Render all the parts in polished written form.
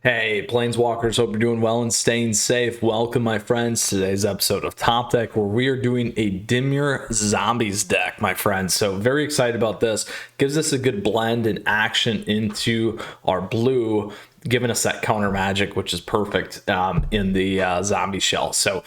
Hey, Planeswalkers, hope you're doing well and staying safe. Welcome, my friends, to today's episode of Top Deck, where we are doing a Dimir Zombies deck, my friends. So very excited about this. Gives us a good blend and action into our blue, giving us that counter magic, which is perfect in the zombie shell. So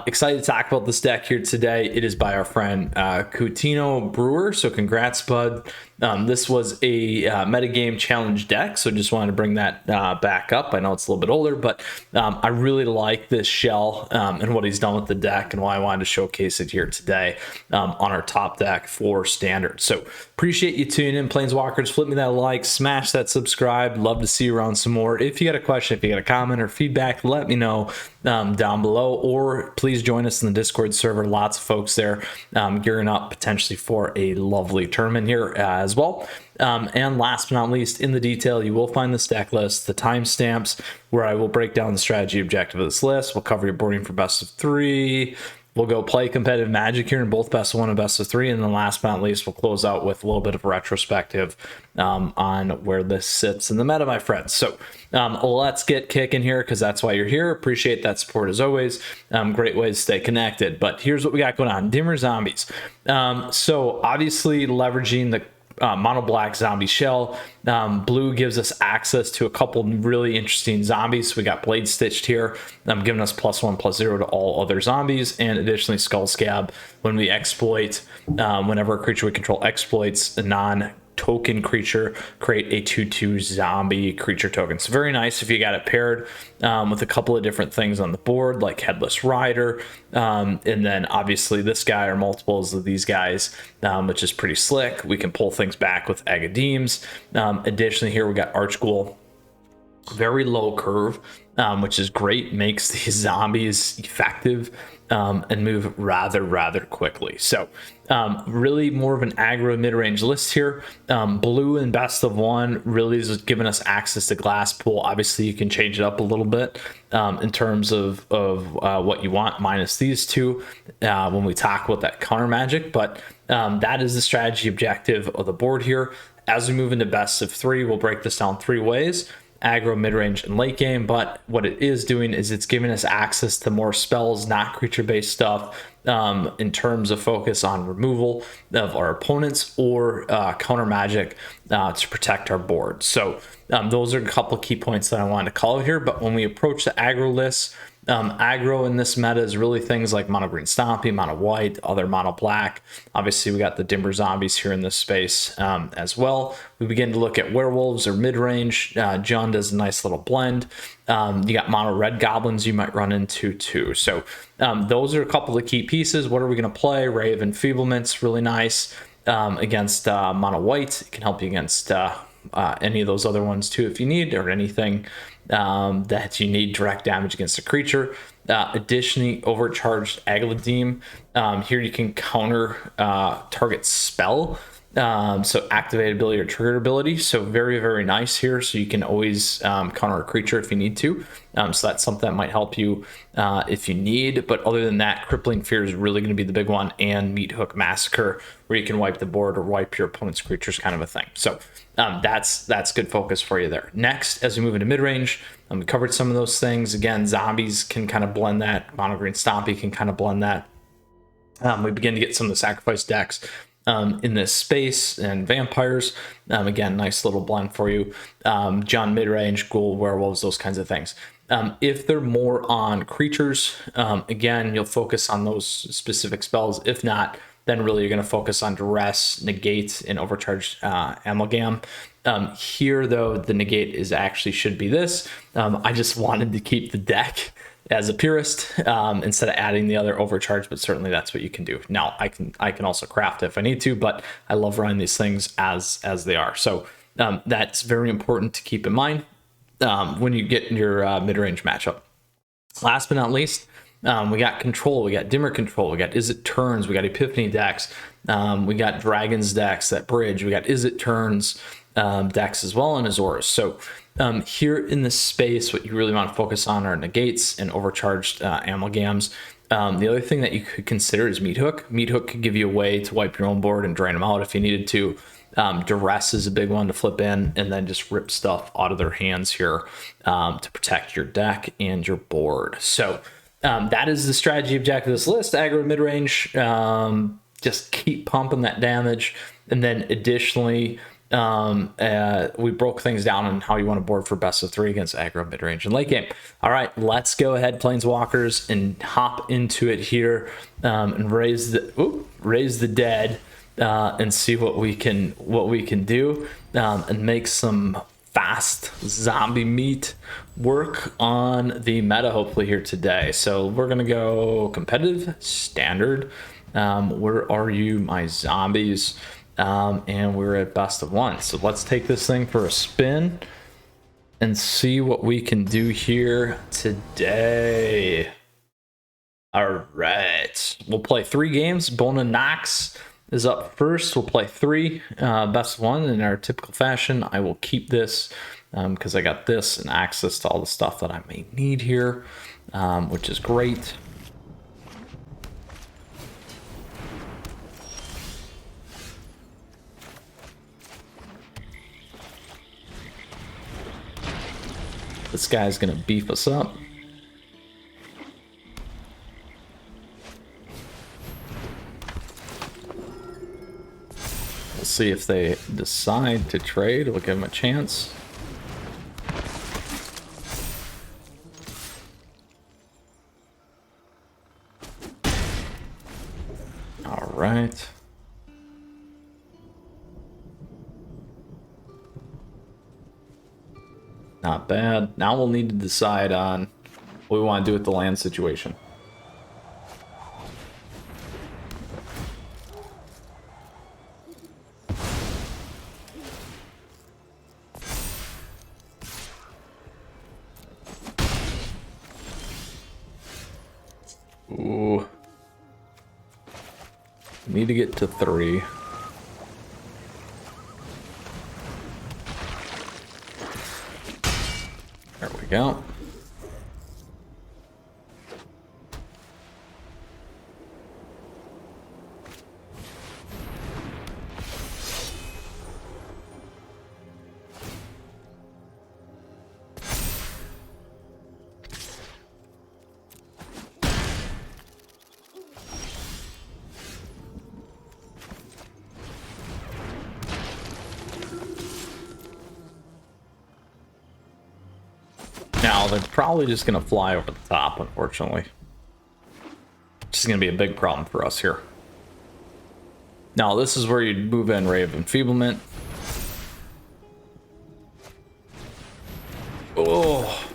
excited to talk about this deck here today. It is by our friend Coutinho Brewer. So congrats, bud. This was a metagame challenge deck, so just wanted to bring that back up. I know it's a little bit older, but I really like this shell and what he's done with the deck, and why I wanted to showcase it here today on our top deck for standard. So appreciate you tuning in, Planeswalkers. Flip me that like, smash that subscribe. Love to see you around some more. If you got a question, if you got a comment or feedback, let me know down below, or please join us in the Discord server. Lots of folks there gearing up potentially for a lovely tournament here as well. And last but not least, in the detail, you will find the stack list, the timestamps, where I will break down the strategy objective of this list. We'll cover your boarding for best of 3. We'll go play competitive Magic here in both best of 1 and best of 3. And then last but not least, we'll close out with a little bit of a retrospective on where this sits in the meta, my friends. So let's get kicking here, because that's why you're here. Appreciate that support as always. Great way to stay connected. But here's what we got going on. Dimir Zombies. So obviously leveraging the mono black zombie shell. Blue gives us access to a couple really interesting zombies. So we got Blade Stitched here, giving us +1/+0 to all other zombies, and additionally Skull Scab when we exploit, whenever a creature we control exploits a non-token creature, create a 2/2 zombie creature token. So very nice if you got it paired with a couple of different things on the board, like Headless Rider, and then obviously this guy or multiples of these guys, which is pretty slick. We can pull things back with Agadeems. Additionally, here we got Archghoul, very low curve, which is great, makes these zombies effective and move rather quickly. So really more of an aggro mid-range list here. Blue in best of 1 really is giving us access to Glass Pool. Obviously you can change it up a little bit in terms of what you want, minus these two when we talk about that counter magic. But that is the strategy objective of the board here. As we move into best of 3, we'll break this down 3 ways: aggro, mid-range, and late game. But what it is doing is it's giving us access to more spells, not creature-based stuff, in terms of focus on removal of our opponents or counter magic to protect our board. So those are a couple of key points that I wanted to call here. But when we approach the aggro list, aggro in this meta is really things like mono green Stompy, mono white, other mono black. Obviously we got the Dimir Zombies here in this space as well. We begin to look at werewolves or mid-range. John does a nice little blend. You got mono red goblins you might run into too. So those are a couple of key pieces. What are we going to play? Ray of Enfeeblement's really nice against mono white. It can help you against any of those other ones too if you need, or anything that you need direct damage against a creature. Additionally, overcharged Agladeem. Here you can counter target spell, so activate ability or triggered ability. So very nice here. So you can always counter a creature if you need to. So that's something that might help you if you need. But other than that, Crippling Fear is really going to be the big one, and Meat Hook Massacre, where you can wipe the board or wipe your opponent's creatures, kind of a thing. So that's good focus for you there. Next, as we move into mid-range, we covered some of those things. Again, zombies can kind of blend that. Mono green Stompy can kind of blend that. We begin to get some of the sacrifice decks in this space, and vampires. Again, nice little blend for you. John mid-range, ghoul, werewolves, those kinds of things. If they're more on creatures, again, you'll focus on those specific spells. If not, then really you're going to focus on duress, negate, and overcharged amalgam. Here, though, the negate is actually should be this. I just wanted to keep the deck as a purist instead of adding the other overcharge, but certainly that's what you can do. Now I can also craft it if I need to, but I love running these things as they are. So that's very important to keep in mind when you get your mid-range matchup. Last but not least, we got control, we got Dimir control, we got Izzet turns, we got Epiphany decks, we got Dragons decks that bridge, we got Izzet turns decks as well, and Azores. So here in this space, what you really want to focus on are negates and overcharged amalgams. The other thing that you could consider is Meat Hook. Meat Hook could give you a way to wipe your own board and drain them out if you needed to. Duress is a big one to flip in, and then just rip stuff out of their hands here to protect your deck and your board. So that is the strategy objective of this list. Aggro mid-range, just keep pumping that damage. And then additionally, we broke things down on how you want to board for best of 3 against aggro mid-range and late game. All right, let's go ahead, Planeswalkers, and hop into it here, and raise the dead, and see what we can do, and make some fast zombie meat work on the meta hopefully here today. So we're gonna go competitive, standard. Where are you, my zombies? And we're at best of 1. So let's take this thing for a spin and see what we can do here today. All right, we'll play 3 games. Bona Nox is up first. We'll play 3, best of 1 in our typical fashion. I will keep this because I got this and access to all the stuff that I may need here, which is great. This guy's gonna beef us up. We'll see if they decide to trade. We'll give them a chance. All right. Not bad. Now we'll need to decide on what we want to do with the land situation. Ooh. Need to get to 3. There we go. Now they're probably just going to fly over the top, unfortunately. Which is going to be a big problem for us here. Now this is where you'd move in Ray of Enfeeblement. Oh.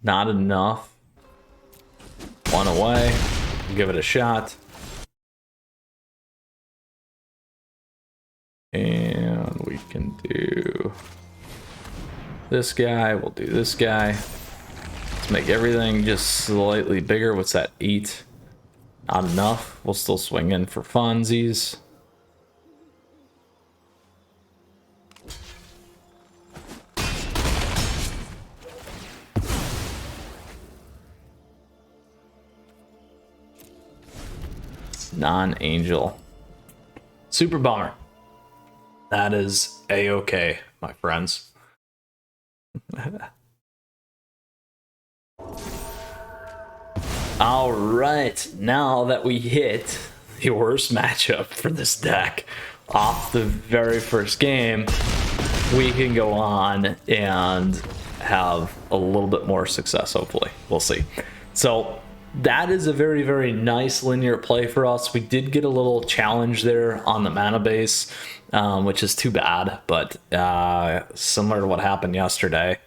Not enough. 1 away. Give it a shot. And we can do this guy. We'll do this guy. Let's make everything just slightly bigger. What's that? 8. Not enough. We'll still swing in for funsies. Non-angel. Super bummer. That is a-okay, my friends. All right, now that we hit the worst matchup for this deck off the very first game, we can go on and have a little bit more success, hopefully. We'll see. So that is a very, very nice linear play for us. We did get a little challenge there on the mana base, which is too bad, but similar to what happened yesterday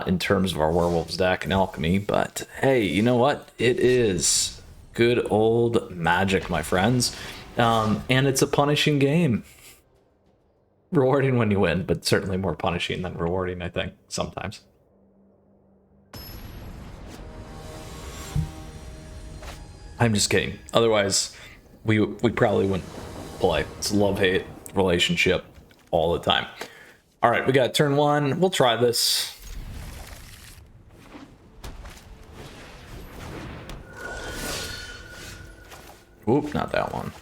in terms of our werewolves deck and alchemy. But hey, you know what? It is good old Magic, my friends, and it's a punishing game. Rewarding when you win, but certainly more punishing than rewarding, I think, sometimes. I'm just kidding. Otherwise, we probably wouldn't play. It's a love-hate relationship. all the time. All right, we got turn 1. We'll try this. Oop, not that one.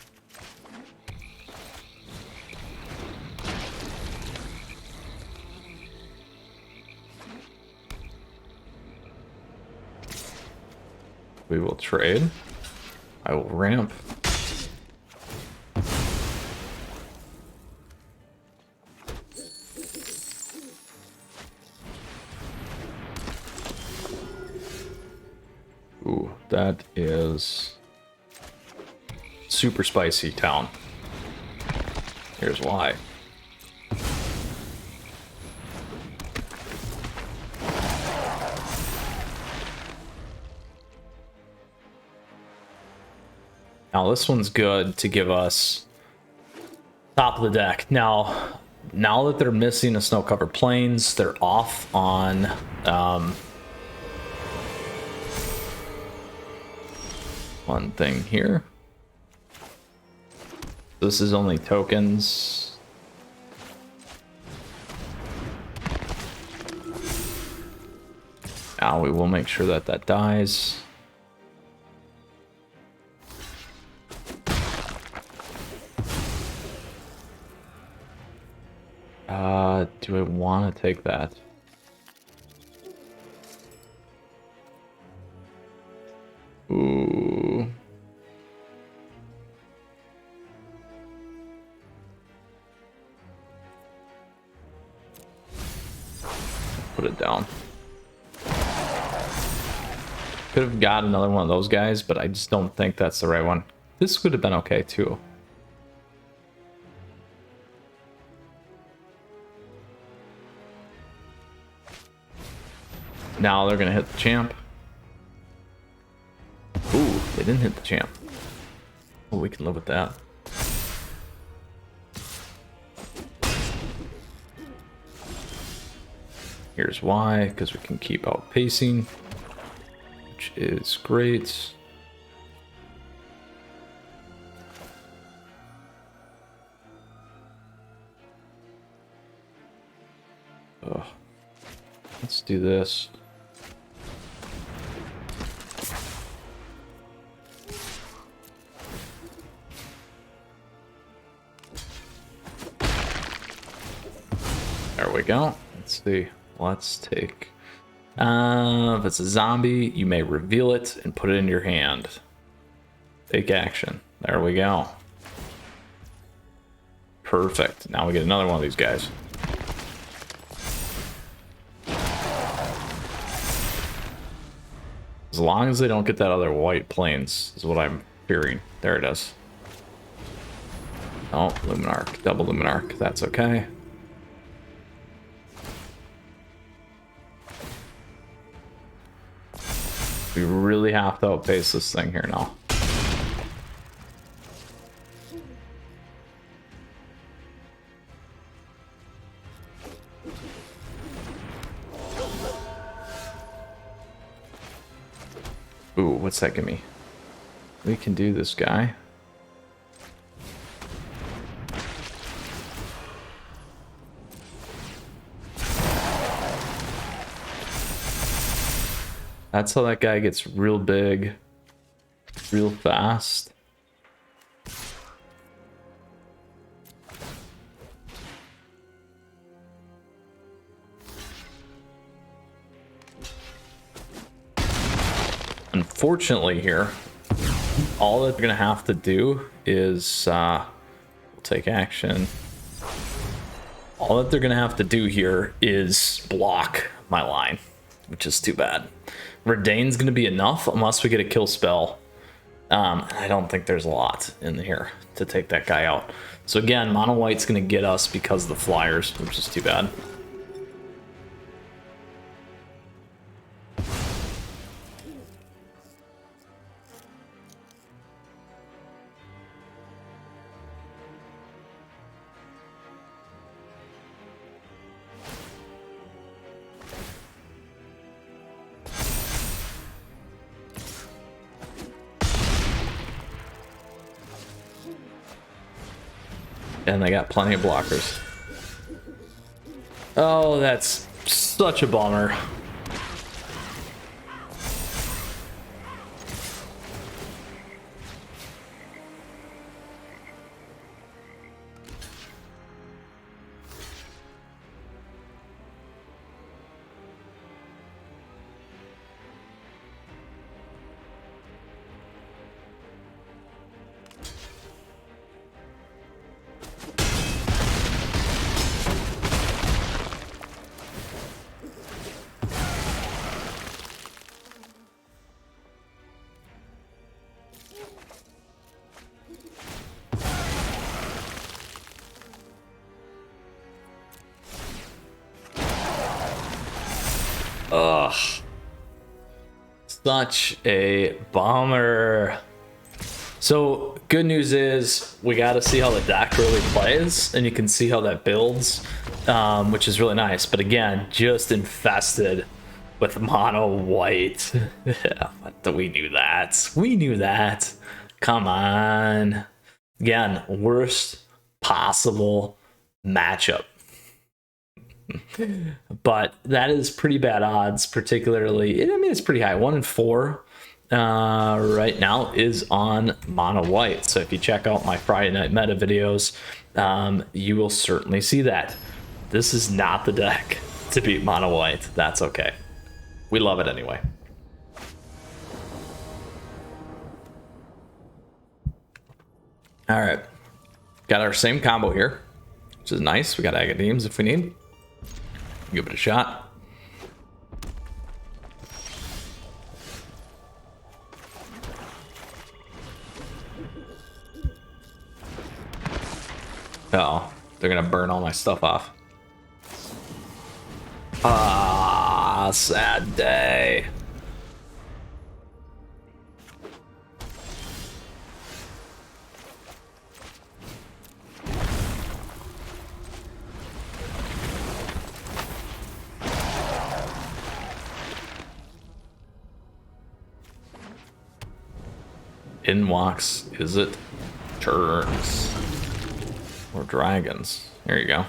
We will trade. I will ramp. Ooh, that is super spicy town. Here's why. Now this one's good to give us top of the deck. Now that they're missing the snow-covered plains, they're off on one thing here. This is only tokens. Now we will make sure that that dies. Do I want to take that? Ooh. Put it down. Could have got another one of those guys, but I just don't think that's the right one. This could have been okay too. Now they're gonna hit the champ. Ooh, they didn't hit the champ. Oh, we can live with that. Here's why, because we can keep outpacing, which is great. Ugh. Let's do this. There we go. Let's see. Let's take... if it's a zombie, you may reveal it and put it in your hand. Take action. There we go. Perfect. Now we get another one of these guys. As long as they don't get that other white plains, is what I'm fearing. There it is. Oh, Luminarch. Double Luminarch. That's okay. We really have to outpace this thing here now. Ooh, what's that give me? We can do this guy. That's how that guy gets real big, real fast. Unfortunately here, all that they're gonna have to do is we'll take action. All that they're gonna have to do here is block my line, which is too bad. Redain's gonna be enough unless we get a kill spell. I don't think there's a lot in here to take that guy out. So again, mono white's gonna get us because of the flyers, which is too bad. And they got plenty of blockers. Oh, that's such a bummer. Ugh. Such a bummer. So good news is we got to see how the deck really plays, and you can see how that builds, which is really nice. But again, just infested with mono white. We knew that. We knew that. Come on. Again, worst possible matchup. But that is pretty bad odds, particularly. I mean, it's pretty high. 1 in 4 right now is on mono white. So if you check out my Friday night meta videos, you will certainly see that. This is not the deck to beat mono white. That's okay. We love it anyway. All right, got our same combo here, which is nice. We got Agadeems if we need. Give it a shot. Oh, they're gonna burn all my stuff off. Ah, sad day. In walks Izzet turns or dragons. There you go.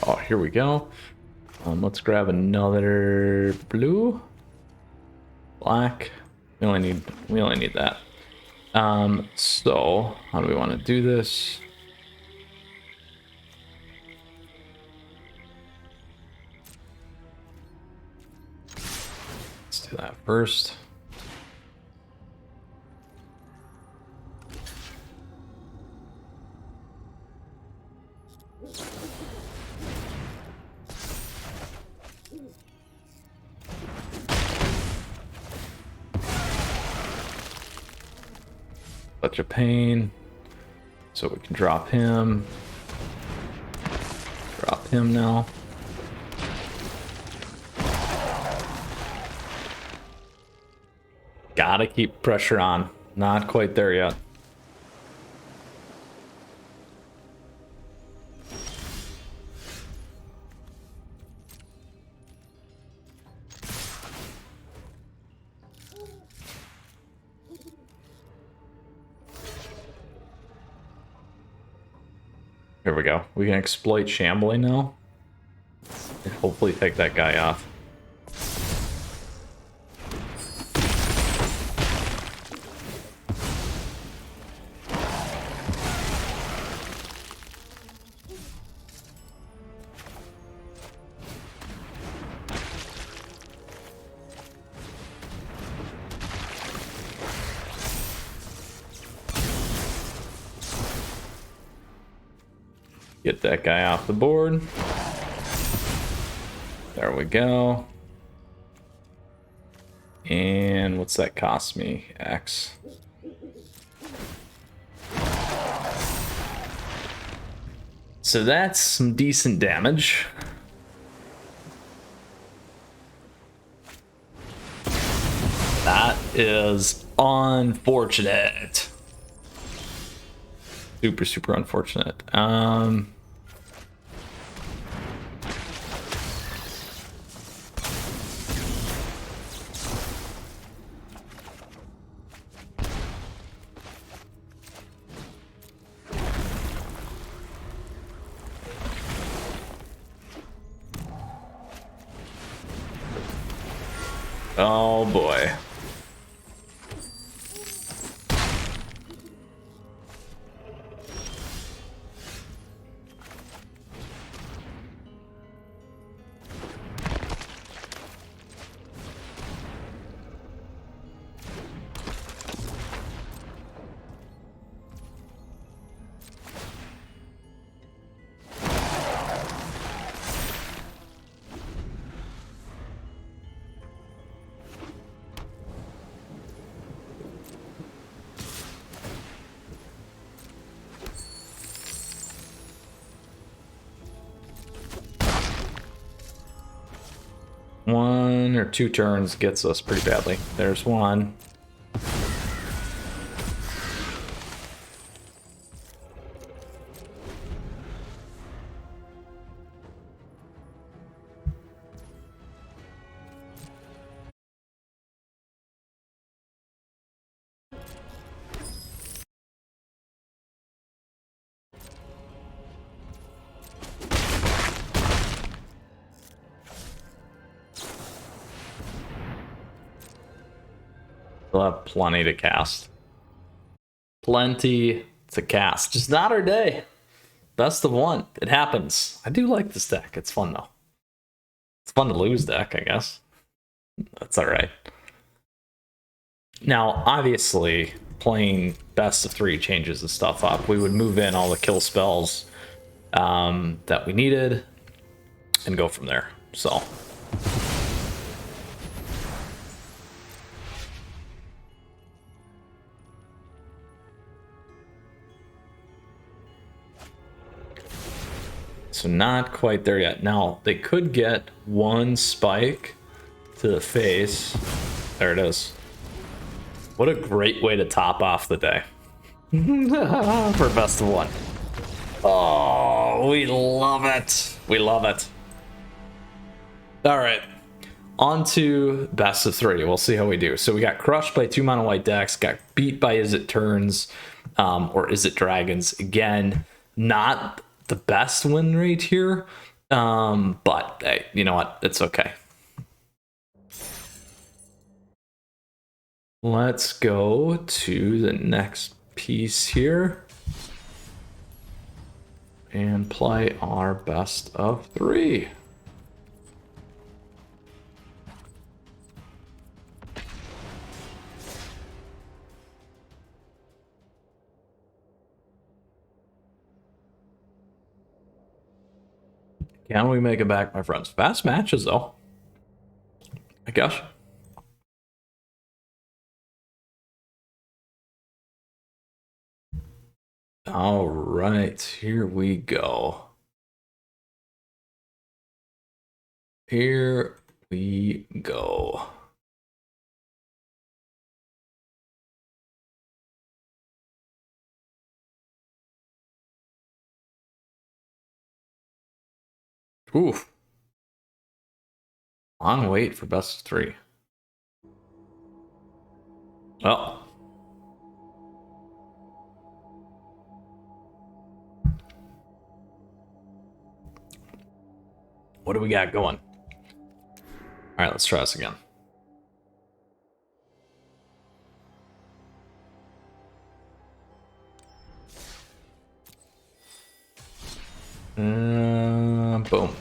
Oh, here we go. Let's grab another blue, black. We only need that. So how do we want to do this? Let's do that first. Such a pain. So we can drop him. Drop him now. Gotta keep pressure on. Not quite there yet. Here we go. We can exploit shambling now. And hopefully take that guy off. Get that guy off the board. There we go. And what's that cost me? X. So that's some decent damage. That is unfortunate. Super, super unfortunate. Oh boy. One or two turns gets us pretty badly. There's one. We'll have plenty to cast. Plenty to cast. Just not our day. Best of one. It happens. I do like this deck. It's fun though. It's fun to lose deck, I guess. That's alright. Now, obviously, playing best of three changes the stuff up. We would move in all the kill spells that we needed and go from there. So. So not quite there yet. Now, they could get one spike to the face. There it is. What a great way to top off the day. For best of one. Oh, we love it. We love it. All right. On to best of three. We'll see how we do. So we got crushed by 2 mono white decks, got beat by Izzet turns, or Izzet dragons. Again, not the best win rate here, but hey, you know what? It's okay. Let's go to the next piece here and play our best of three. Can we make it back, my friends? Fast matches, though. I guess. All right, here we go. Here we go. Oof. Long wait for best of three. Oh. What do we got going? All right, let's try this again. Boom.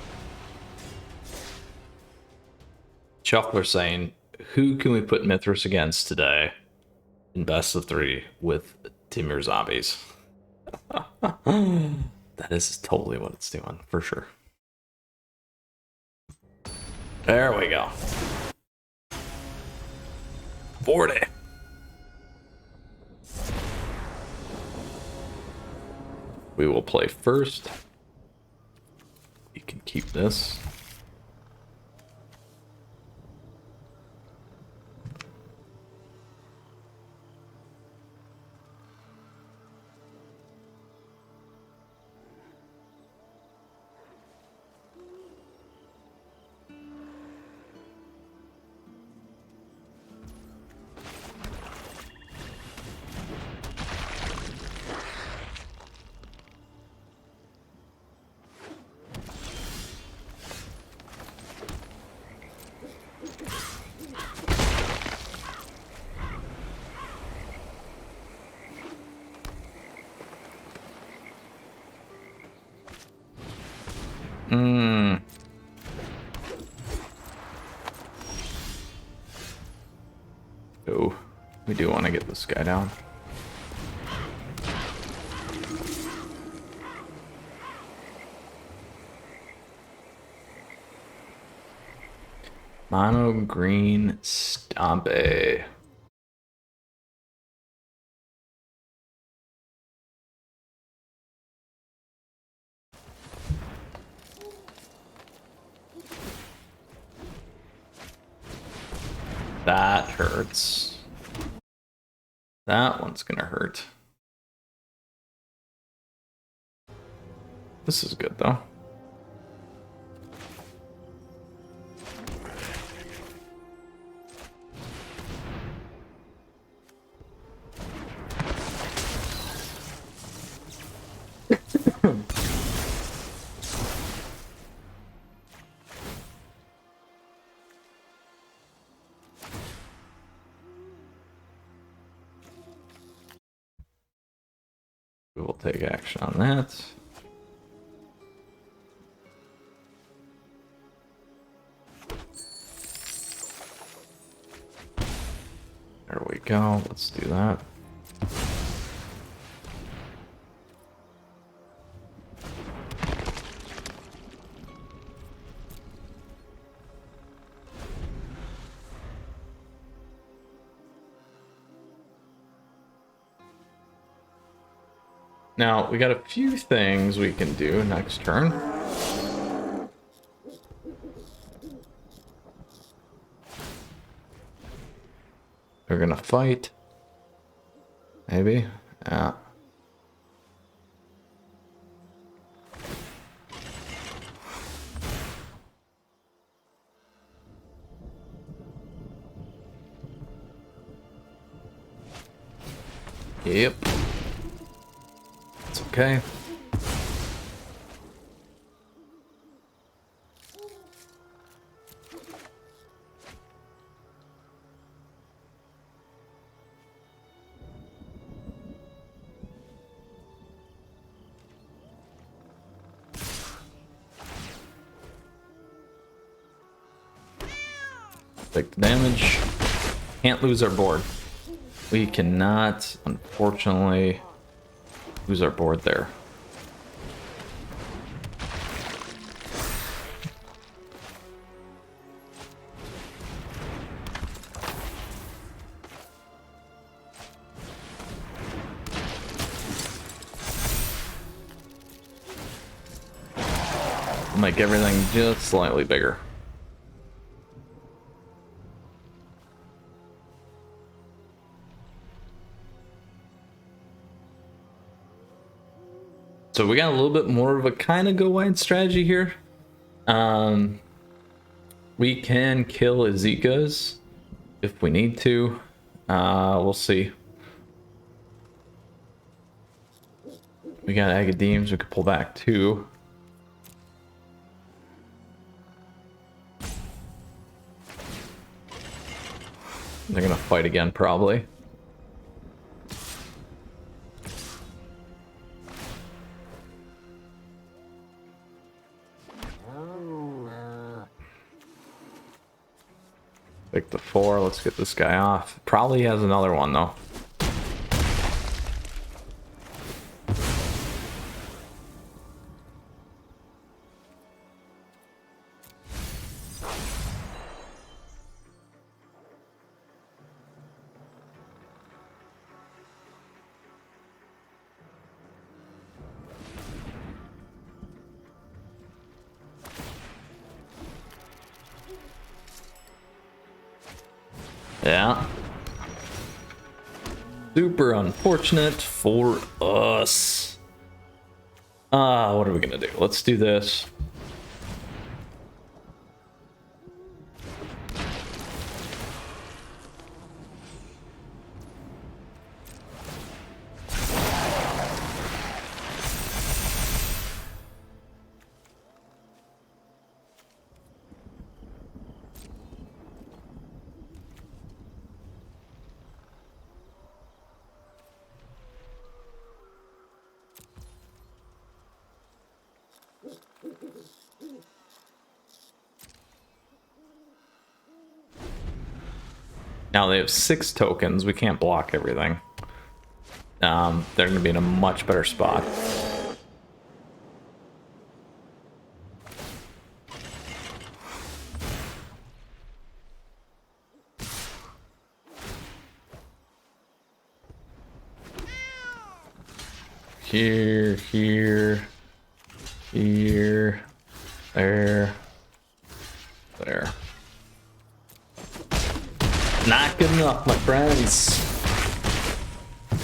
Chuckler saying, who can we put Mythras against today in best of three with Dimir Zombies? That is totally what it's doing, for sure. There we go. 40. We will play first. can keep this. Oh, we do want to get this guy down. Mono green Stompy. That hurts. That one's gonna hurt. This is good though. We will take action on that. There we go. Let's do that. Now, we got a few things we can do next turn. We're gonna fight. Maybe. Yeah. Yep. It's okay. Take the damage. Can't lose our board. We cannot, unfortunately, lose our board there. We'll make everything just slightly bigger. So we got a little bit more of a kind of go wide strategy here. We can kill Izzet if we need to. We'll see. We got Agadeems, we could pull back too. They're gonna fight again probably. Pick the 4, let's get this guy off. Probably has another one though. Yeah. Super unfortunate for us. What are we gonna do? Let's do this. Now they have 6 tokens. We can't block everything. They're going to be in a much better spot. Here, here, here, there, there. Not good enough, my friends.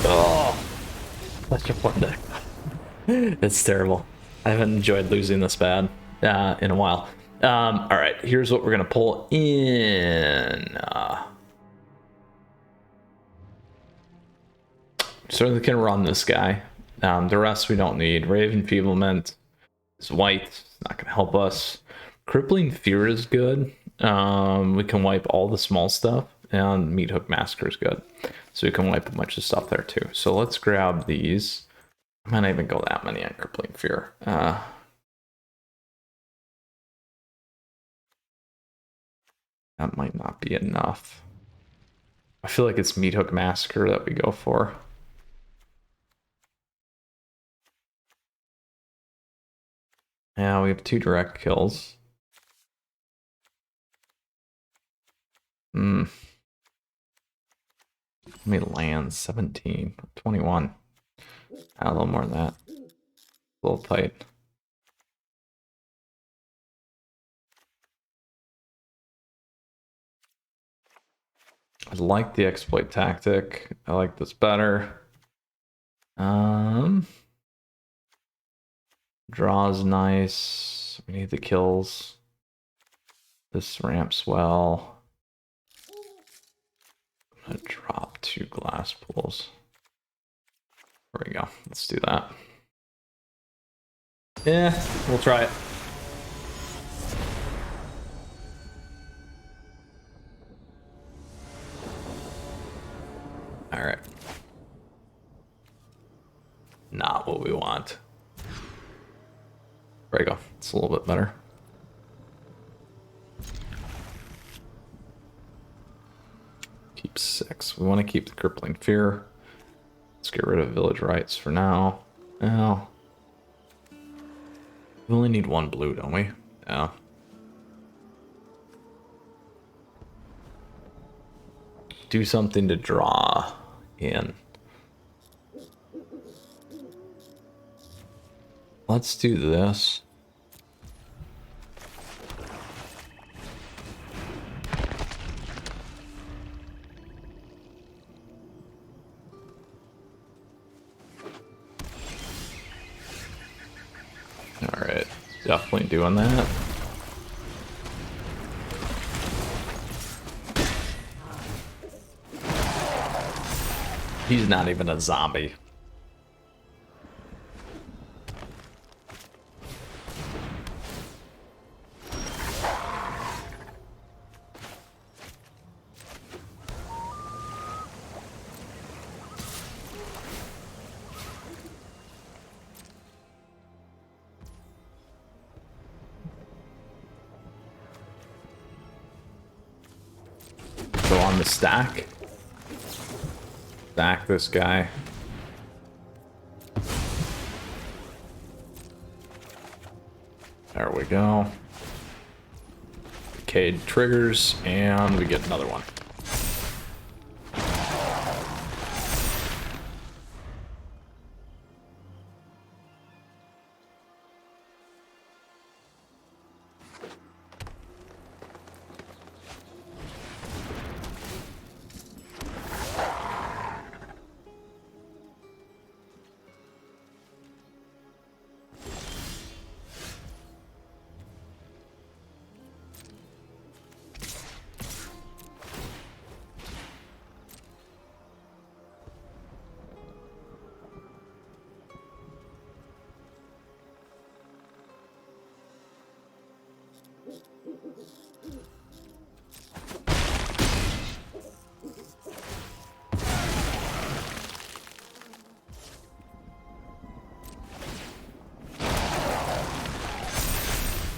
Oh, such a fun deck. It's terrible. I haven't enjoyed losing this bad in a while. All right, here's what we're gonna pull in. Certainly can run this guy. The rest we don't need. Raven Feeblement is white. It's not gonna help us. Crippling Fear is good. We can wipe all the small stuff. And Meat Hook Massacre is good. So we can wipe a bunch of stuff there too. So let's grab these. I might not even go that many on Crippling Fear. That might not be enough. I feel like it's Meat Hook Massacre that we go for. Yeah, we have 2 direct kills. Let me land 17, 21. A little more than that. A little tight. I like the exploit tactic. I like this better. Draw's nice. We need the kills. This ramps well. I'm gonna drop 2 glass pools. There we go. Let's do that. Yeah, we'll try it. All right. Not what we want. There we go. It's a little bit better. Keep 6. We want to keep the Crippling Fear. Let's get rid of Village Rites for now. Now, we only need 1 blue, don't we? Yeah. Do something to draw in. Let's do this. All right, definitely doing that. He's not even a zombie. So on the stack this guy. There we go. Decayed triggers, and we get another one.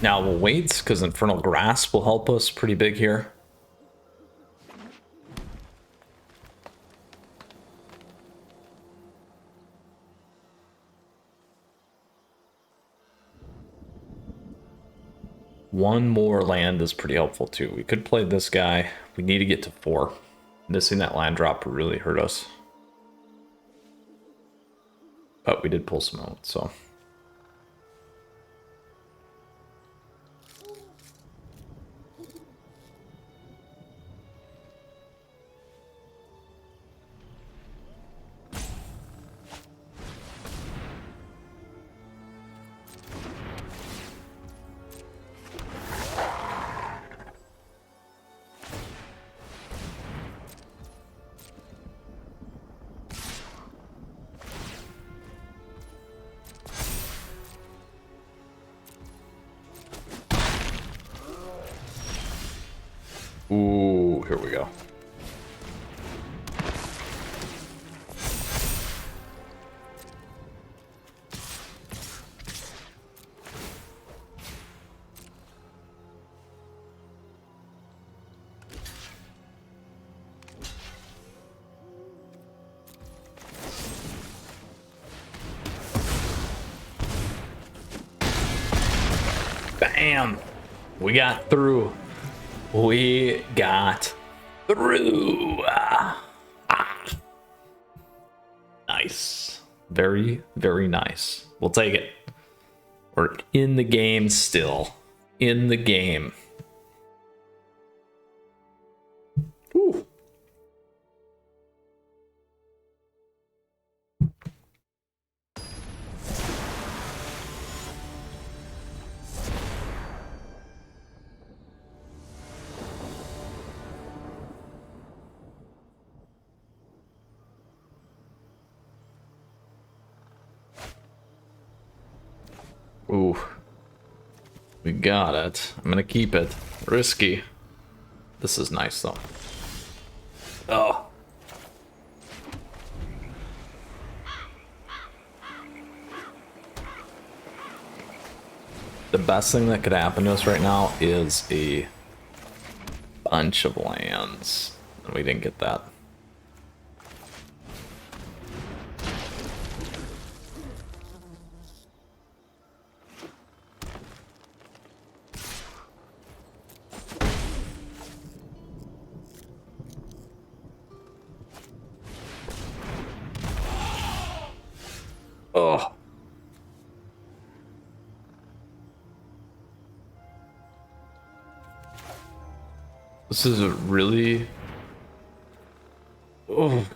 Now we'll wait, because Infernal Grasp will help us pretty big here. One more land is pretty helpful too. We could play this guy. We need to get to 4. Missing that land drop would really hurt us. But we did pull some out, so... Ooh, here we go. Bam! We got through. We got through. Nice. Very, very nice. We'll take it. We're in the game still. In the game. Ooh. Ooh. We got it. I'm gonna keep it. Risky. This is nice though. Oh. The best thing that could happen to us right now is a bunch of lands. And we didn't get that. Oh. This is a really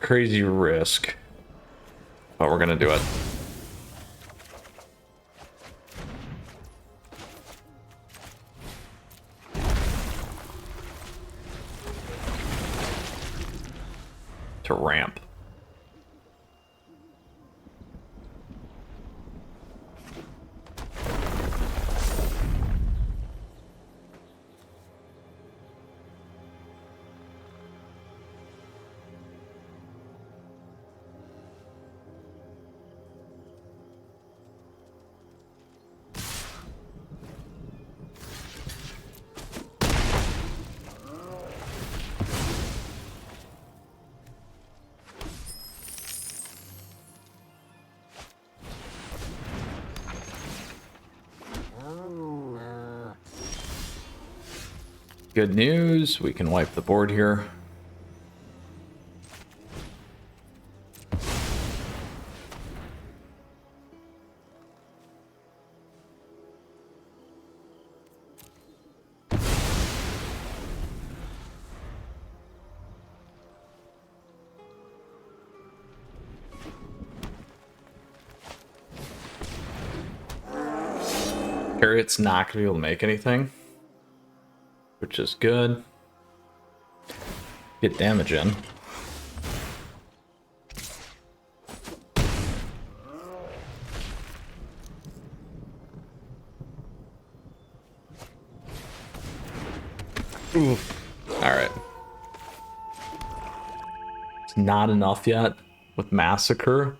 crazy risk. But we're gonna do it. To ramp. Good news, we can wipe the board here. Carrot's not going to be able to make anything, which is good. Get damage in. Oof. All right. It's not enough yet with Massacre.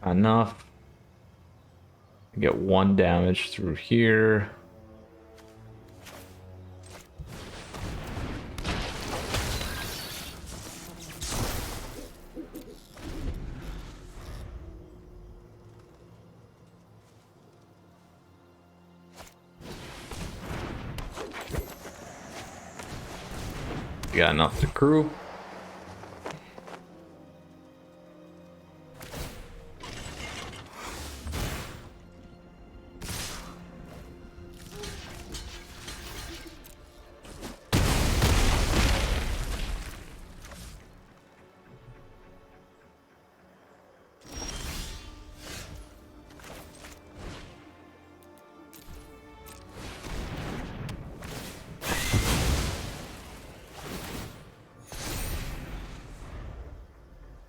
Enough. Get 1 damage through here. Got enough to crew.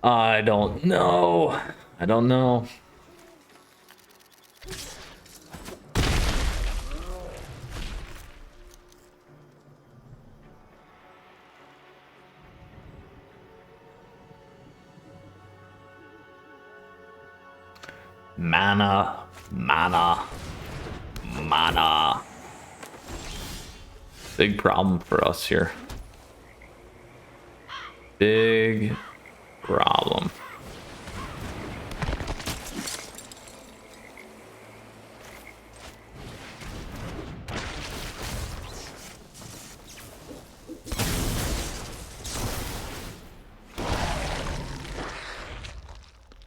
I don't know. I don't know. Mana. Big problem for us here. Big problem.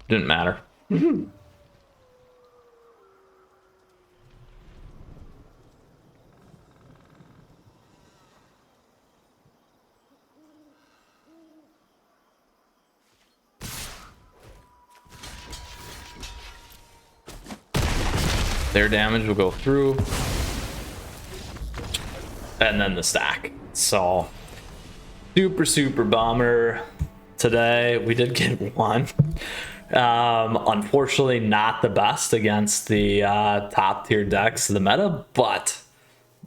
Didn't matter. Their damage will go through. And then the stack. So, super bummer. Today, we did get 1. Unfortunately, not the best against the top tier decks of the meta, but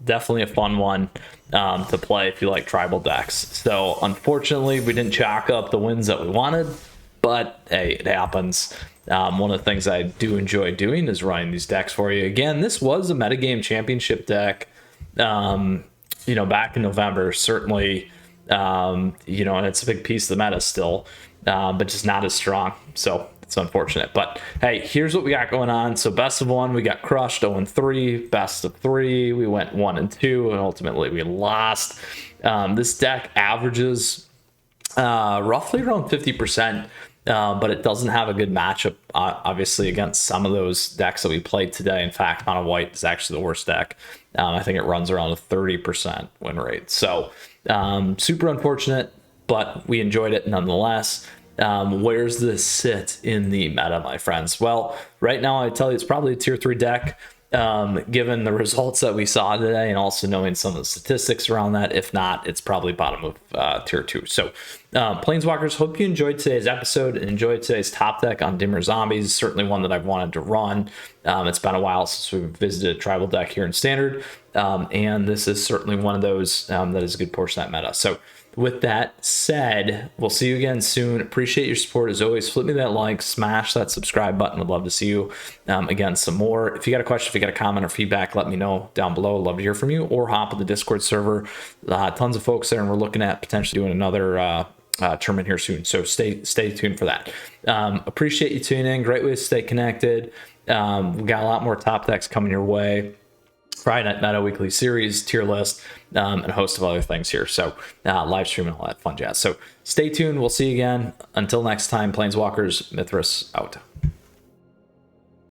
definitely a fun one to play if you like tribal decks. So, unfortunately, we didn't chalk up the wins that we wanted, but hey, it happens. One of the things I do enjoy doing is running these decks for you. Again, this was a metagame championship deck, back in November, certainly, and it's a big piece of the meta still, but just not as strong. So it's unfortunate. But hey, here's what we got going on. So best of 1, we got crushed 0-3. Best of 3, we went 1-2, and ultimately we lost. This deck averages roughly around 50%. But it doesn't have a good matchup, obviously, against some of those decks that we played today. In fact, Mono White is actually the worst deck. I think it runs around a 30% win rate. So super unfortunate, but we enjoyed it nonetheless. Where's this sit in the meta, my friends? Well, right now, I tell you, it's probably a tier 3 deck. Given the results that we saw today and also knowing some of the statistics around that. If not, it's probably bottom of tier 2. So Planeswalkers, hope you enjoyed today's episode and enjoyed today's top deck on Dimir Zombies. Certainly one that I've wanted to run. It's been a while since we've visited a tribal deck here in Standard, and this is certainly one of those that is a good portion of that meta. So with that said, we'll see you again soon. Appreciate your support as always. Flip me that like, smash that subscribe button. Would love to see you again some more. If you got a question, if you got a comment or feedback, let me know down below. I'd love to hear from you, or hop on the Discord server. Tons of folks there, and we're looking at potentially doing another tournament here soon. So stay tuned for that. Appreciate you tuning in. Great way to stay connected. We got a lot more top decks coming your way. Friday night, a weekly series, tier list, and a host of other things here. So live streaming, all that fun jazz. So stay tuned. We'll see you again. Until next time, Planeswalkers, Mythras out.